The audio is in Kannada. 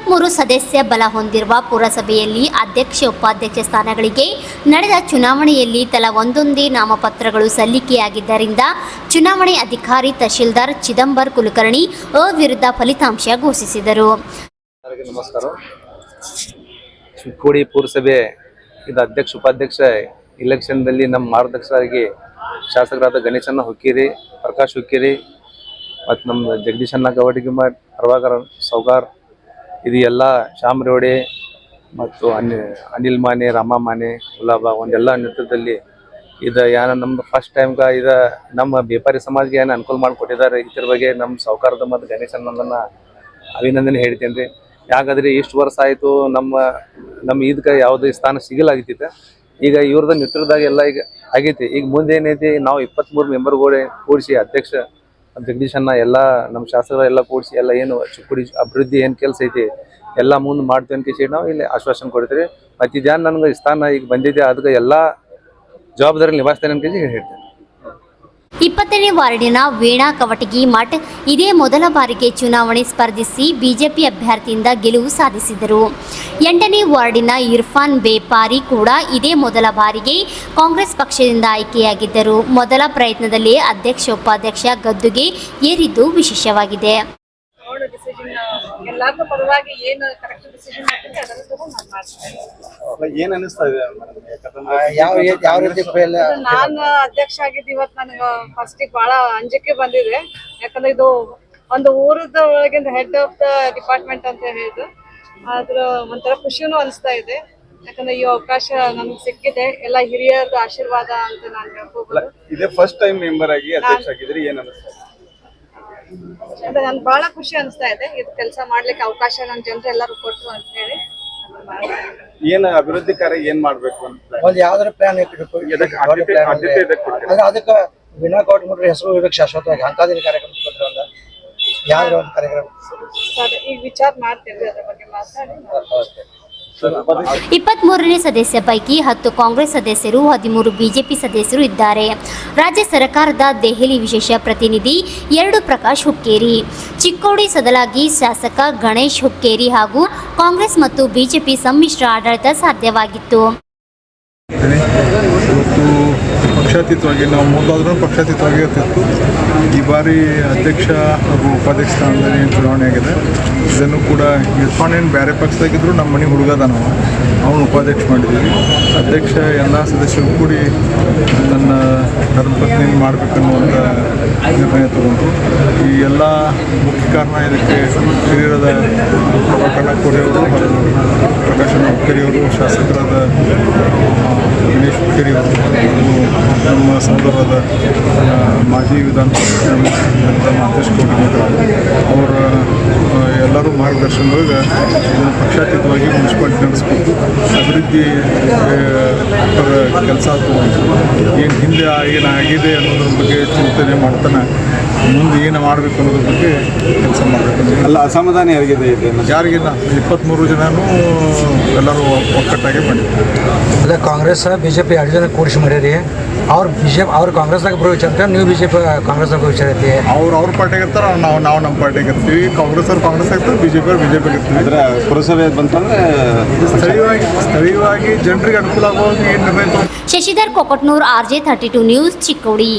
23 ಸದಸ್ಯ ಬಲ ಹೊಂದಿರುವ ಪುರಸಭೆಯಲ್ಲಿ ಅಧ್ಯಕ್ಷ ಉಪಾಧ್ಯಕ್ಷ ಸ್ಥಾನಗಳಿಗೆ ನಡೆದ ಚುನಾವಣೆಯಲ್ಲಿ ತಲಾ ಒಂದೊಂದೇ ನಾಮಪತ್ರಗಳು ಸಲ್ಲಿಕೆಯಾಗಿದ್ದರಿಂದ ಚುನಾವಣೆ ಅಧಿಕಾರಿ ತಹಶೀಲ್ದಾರ್ ಚಿದಂಬರ್ ಕುಲಕರ್ಣಿ ಅವಿರುದ್ಧ ಫಲಿತಾಂಶ ಘೋಷಿಸಿದರು. ನಮಸ್ಕಾರ. ಚಿಕ್ಕೋಡಿ ಪುರಸಭೆ ಅಧ್ಯಕ್ಷ ಉಪಾಧ್ಯಕ್ಷ ಇಲೆಕ್ಷನ್ದಲ್ಲಿ ನಮ್ಮ ಮಾರ್ಗದರ್ಶಕರಾಗಿ ಶಾಸಕರಾದ ಗಣೇಶಣ್ಣ ಹುಕ್ಕೇರಿ, ಪ್ರಕಾಶ್ ಹುಕ್ಕೇರಿ ಮತ್ತು ನಮ್ಮ ಜಗದೀಶಣ್ಣ ಗವಡಿಗಿಮಠ್, ಪ್ರಭಾಕರ್ ಸೌಗಾರ್, ಇದು ಎಲ್ಲ ಶಾಮರೋಡೆ ಮತ್ತು ಅನಿಲ್ ಮಾನೆ, ರಾಮ ಮಾನೆ, ಗುಲಾಬ ಒಂದೆಲ್ಲ ನೇತೃತ್ವದಲ್ಲಿ ಇದು ಏನು ನಮ್ದು ಫಸ್ಟ್ ಟೈಮ್ಗೆ ಇದು ನಮ್ಮ ವ್ಯಾಪಾರಿ ಸಮಾಜಕ್ಕೆ ಏನು ಅನುಕೂಲ ಮಾಡಿಕೊಟ್ಟಿದ್ದಾರೆ. ಇದ್ರ ಬಗ್ಗೆ ನಮ್ಮ ಸೌಕಾರದ ಮತ್ತು ಗಣೇಶಣ್ಣನ ಅಭಿನಂದನೆ ಹೇಳ್ತೇನೆ ರೀ. ಯಾಕಂದರೆ ಇಷ್ಟು ವರ್ಷ ಆಯಿತು ನಮ್ಮ ಇದಕ್ಕೆ ಯಾವುದೇ ಸ್ಥಾನ ಸಿಗಲಾಗಿತ್ತು. ಈಗ ಇವ್ರದ್ದು ನೇತೃತ್ವದಾಗ ಎಲ್ಲ ಈಗ ಆಗೈತಿ. ಈಗ ಮುಂದೆ ಏನೈತಿ, ನಾವು 23 ಮೆಂಬರ್ಗಳು ಕೂಡಿಸಿ ಅಧ್ಯಕ್ಷ ಜಗದೀಶಣ್ಣ ಎಲ್ಲ ನಮ್ಮ ಶಾಸಕರು ಎಲ್ಲ ಕೂಡಿಸಿ ಎಲ್ಲ ಏನು ಚಿಕ್ಕೋಡಿ ಅಭಿವೃದ್ಧಿ ಏನು ಕೆಲಸ ಐತಿ ಎಲ್ಲ ಮುಂದೆ ಮಾಡ್ತೀವಿ ಅಂತ ನಾವು ಇಲ್ಲಿ ಆಶ್ವಾಸನೆ ಕೊಡ್ತೀವಿ. ಮತ್ತು ಇದೇನು ನನಗೆ ಸ್ಥಾನ ಈಗ ಬಂದಿದೆ, ಅದಕ್ಕೆ ಎಲ್ಲ ಜವಾಬ್ದಾರಿ ನಿಭಾಯಿಸ್ತೇನೆ ಅಂತ ಹೇಳ್ತೇನೆ. 20ನೇ ವಾರ್ಡಿನ ವೀಣಾ ಕವಟಗಿ ಮಠ್ ಇದೇ ಮೊದಲ ಬಾರಿಗೆ ಚುನಾವಣೆ ಸ್ಪರ್ಧಿಸಿ ಬಿಜೆಪಿ ಅಭ್ಯರ್ಥಿಯಿಂದ ಗೆಲುವು ಸಾಧಿಸಿದರು. 8ನೇ ವಾರ್ಡಿನ ಇರ್ಫಾನ್ ಬೇಪಾರಿ ಕೂಡ ಇದೇ ಮೊದಲ ಬಾರಿಗೆ ಕಾಂಗ್ರೆಸ್ ಪಕ್ಷದಿಂದ ಆಯ್ಕೆಯಾಗಿದ್ದರು. ಮೊದಲ ಪ್ರಯತ್ನದಲ್ಲೇ ಅಧ್ಯಕ್ಷ ಉಪಾಧ್ಯಕ್ಷ ಗದ್ದುಗೆ ಏರಿದ್ದು ವಿಶೇಷವಾಗಿದೆ. ಎಲ್ಲಾರ್ಗೂ ಪರವಾಗಿ ಏನು ಕರೆಕ್ಟ್ ಡಿಸಿಷನ್ ಮಾಡ್ತೀವಿ ಅದನ್ನ ತಗೊಂಡು ನಾನು ಮಾಡ್ತೀನಿ. ಏನ್ ಅನಿಸ್ತಾ ಇದೆ ನಾನು ಅಧ್ಯಕ್ಷ ಆಗಿದ್ದು ಇವತ್ತು ನನಗೆ ಫಸ್ಟಿಗೆ ಬಹಳ ಅಂಜಿಕೆ ಬಂದಿದೆ. ಯಾಕಂದ್ರೆ ಇದು ಒಂದು ಊರದ ಒಳಗಿಂದ ಹೆಡ್ ಆಫ್ ದ ಡಿಪಾರ್ಟ್ಮೆಂಟ್ ಅಂತ ಹೇಳಿದ್ರು. ಆದ್ರ ಒಂಥರ ಖುಷಿನೂ ಅನಿಸ್ತಾ ಇದೆ. ಯಾಕಂದ್ರೆ ಈ ಅವಕಾಶ ನಮ್ಗೆ ಸಿಕ್ಕಿದೆ, ಎಲ್ಲ ಹಿರಿಯರದ ಆಶೀರ್ವಾದ ಅಂತ ನಾನು ಹೇಳ್ಬೋದು. ಇದೇ ಫಸ್ಟ್ ಟೈಮ್ ಮೆಂಬರ್ ಆಗಿ ಅಧ್ಯಕ್ಷ ಆಗಿದ್ರಿ, ಏನ್ ಅನಿಸ್ತಾ ಇದೆ? ನನ್ಗೆ ಬಹಳ ಖುಷಿ ಅನಿಸ್ತಾ ಇದೆ. ಇದು ಕೆಲಸ ಮಾಡ್ಲಿಕ್ಕೆ ಅವಕಾಶ ನನ್ನ ಜನರು ಎಲ್ಲರೂ ಕೊಟ್ಟರು ಅಂತ ಹೇಳಿ. ಏನ್ ಅಭಿವೃದ್ಧಿ ಕಾರ್ಯ ಏನ್ ಮಾಡ್ಬೇಕು ಅಂತ ಒಂದು ಯಾವ್ದಾರ ಪ್ಲಾನ್ ಇಟ್ಬೇಕು. ಅದಕ್ಕೆ ವಿನಾ ಗೌಡ್ಮುಡ್ರ ಹೆಸರು ಇರ್ಬೇಕು ಶಾಶ್ವತವಾಗಿ. ಅಂತದಿನ ಕಾರ್ಯಕ್ರಮ ಯಾವ್ದಾರ ಒಂದು ಕಾರ್ಯಕ್ರಮ ಈಗ ವಿಚಾರ ಮಾಡ್ತೇವೆ, ಅದ್ರ ಬಗ್ಗೆ ಮಾತಾಡಿ. 23ನೇ ಸದಸ್ಯ ಪೈಕಿ 10 ಕಾಂಗ್ರೆಸ್ ಸದಸ್ಯರು, 13 ಬಿಜೆಪಿ ಸದಸ್ಯರು ಇದ್ದಾರೆ. ರಾಜ್ಯ ಸರ್ಕಾರದ ದೆಹಲಿ ವಿಶೇಷ ಪ್ರತಿನಿಧಿ 2 ಪ್ರಕಾಶ್ ಹುಕ್ಕೇರಿ, ಚಿಕ್ಕೋಡಿ ಸದಲಾಗಿ ಶಾಸಕ ಗಣೇಶ್ ಹುಕ್ಕೇರಿ ಹಾಗೂ ಕಾಂಗ್ರೆಸ್ ಮತ್ತು ಬಿಜೆಪಿ ಸಮ್ಮಿಶ್ರ ಆಡಳಿತ ಸಾಧ್ಯವಾಗಿತ್ತು. ಪಕ್ಷಾತೀತವಾಗಿ ನಾವು ಮೊದಲಾದ್ರೂ ಪಕ್ಷಾತೀತವಾಗಿ ಇರ್ತಿತ್ತು. ಈ ಬಾರಿ ಅಧ್ಯಕ್ಷ ಹಾಗೂ ಉಪಾಧ್ಯಕ್ಷ ಸ್ಥಾನದಲ್ಲಿ ಏನು ಚುನಾವಣೆ ಆಗಿದೆ, ಇದನ್ನು ಕೂಡ ಇರ್ಫಾನ್ ಏನು ಬೇರೆ ಪಕ್ಷದಾಗಿದ್ದರೂ ನಮ್ಮ ಮನೆ ಹುಡುಗದ ನಾವು ಅವನು ಉಪಾಧ್ಯಕ್ಷ ಮಾಡಿದ್ದೀವಿ. ಅಧ್ಯಕ್ಷ ಎಲ್ಲ ಸದಸ್ಯರು ಕೂಡಿ ನನ್ನ ಧರ್ಮಪತ್ನಿಯನ್ನು ಮಾಡಬೇಕನ್ನುವಂಥ ನಿರ್ಣಯ ತಗೊಂಡ್ರು. ಈ ಎಲ್ಲ ಮುಖ್ಯ ಕಾರಣ ಇದಕ್ಕೆ ಹಿರಿಯರಾದ ಪ್ರಭಾಕರ್ ಕೋರೆಯವರು ಹಾಗೂ ಪ್ರಕಾಶಣ್ಣ ಹುಕ್ಕೇರಿಯವರು, ಶಾಸಕರಾದ ಗಣೇಶ್ ಹುಕ್ಕೇರಿಯವರು, ನಮ್ಮ ಸಹೋದರರಾದ ಮಾಜಿ ವಿಧಾನ ಮಾತೇಶ್ ಗೌಡಮಠ ಅವರ ಎಲ್ಲರೂ ಮಾರ್ಗದರ್ಶನದೊಳಗೆ ಇದನ್ನು ಪಕ್ಷಾತೀತವಾಗಿ ಮುನ್ಸಿಪಾಲಿಟಿ ನಡೆಸ್ಬೇಕು, ಅಭಿವೃದ್ಧಿ ಕೆಲಸ ಏನು ಹಿಂದೆ ಏನಾಗಿದೆ ಅನ್ನೋದ್ರ ಬಗ್ಗೆ ಚಿಂತನೆ ಮಾಡ್ತಾನೆ ಮುಂದೆ ಏನು ಮಾಡಬೇಕು ಅನ್ನೋದ್ರ ಬಗ್ಗೆ ಕೆಲಸ ಮಾಡಬೇಕು. ಅಲ್ಲ, ಅಸಮಾಧಾನ ಯಾರಿಗಿದೆ? ಯಾರಿಗಿಲ್ಲ, 23 ಜನನೂ ಎಲ್ಲರೂ ಒಕ್ಕಟ್ಟಾಗಿ ಮಾಡಿದ್ದಾರೆ. ಅಲ್ಲ, ಕಾಂಗ್ರೆಸ್ ಬಿಜೆಪಿ 2 ಜನ ಕೂಡಿಸಿ ಮಾಡ್ಯಾರಿ. ಅವ್ರು ಕಾಂಗ್ರೆಸ್ದಾಗ ಬರೋ ವಿಚಾರ, ನೀವು ಬಿಜೆಪಿ ಕಾಂಗ್ರೆಸ್ದಾಗ ಬರೋ ವಿಚಾರ ಐತಿ. ಅವ್ರ ಪಾರ್ಟಿಗೆ ಇರ್ತಾರೆ, ನಾವು ನಮ್ಮ ಪಾರ್ಟಿಗೆ ಇರ್ತೀವಿ. ಕಾಂಗ್ರೆಸ್ ಆಗ್ತಾರೆ, ಬಿಜೆಪಿ ಇರ್ತೀವಿ. ಅಂದ್ರೆ ಪುರಸಭೆ ಬಂತಂದ್ರೆ ಸ್ಥಳೀಯವಾಗಿ ಜನರಿಗೆ ಅನುಕೂಲ ಆಗುವಾಗ ಏನು ನಿರ್ಣಯ. Shashidhar Kokatnur, RJ32 news, Chikkodi.